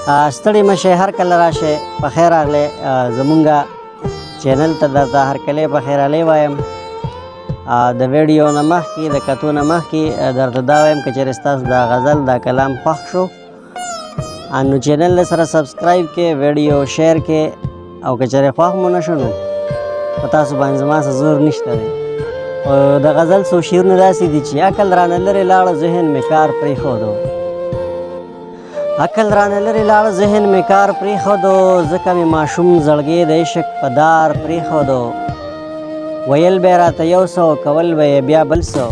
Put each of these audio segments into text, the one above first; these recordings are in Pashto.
ستړي مشئ، هر کله راشئ، په خیر راغلی زمونږ چینل ته درته هرکلی په خیر راغلی وایم. د ویډیو نه مخکې د کتو نه مخکې درته دا وایم که چېرې ستاسو دا غزل دا کلام خوښ شو نو چینل سره سبسکرایب کې، ویډیو شیر کې، او که چېرې خوښ مو نه شو نو په تاسو باندې زما څه زور نشته دی. د غزل څو شعرونه داسې دي چې عقل رانه لرې لاړه ذهن مې کار پرېښودو، عقل رانه لرې لاړه ذهن مې کار پرېښودو، ځکه مې ماشوم زړګی د عشق په دار پرېښودو. ویل به یې راته یو څه کول به یې بیا بل څه،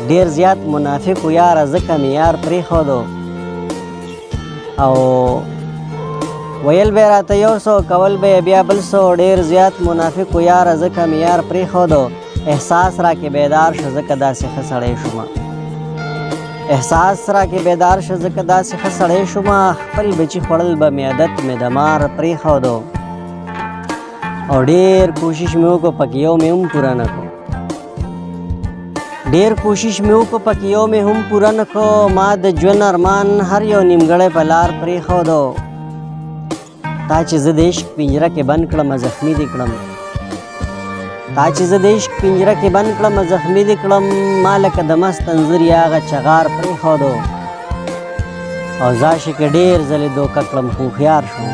ډېر زیات منافق و یاره ځکه مې یار پرېښودو. او ویل به یې راته یو څه کول به یې بیا بل څه، ډېر زیات منافق و یاره ځکه مې یار پرېښودو. احساس راکې بیدار شه ځکه داسې ښه سړی شومه، احساس راکې بیدار شه ځکه داسې ښه سړی شومه، خپل بچي خوړل به مې عادت مې د مار پرېښودو. او ډېر کوشش مې وکړو پکې یو مې هم پوره نه کړو، ډېر کوشش مې وکړو پکې یو مې هم پوره نه کړو، ما د ژوند ارمان هر یو نیمګړی په لار پرېښودو. تا چې زه د عشق پنجره کې بند کړم زخمي دې کړم، تا چې زه د عشق پنجره کې بند کړم زخمي دې کړم، ما لکه د مست انځور یا هغه چغار پرېښودو. او زه عاشقې ډېر ځلې دوکه کړم خو هوښیار شوم،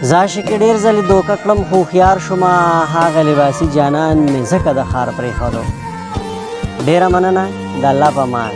زه عاشقې ډېر ځلې دوکه کړم خو هوښیار شومه، هغه لباسي جانان مې ځکه د ښار پرېښودو. ډېره مننه، د الله په امان.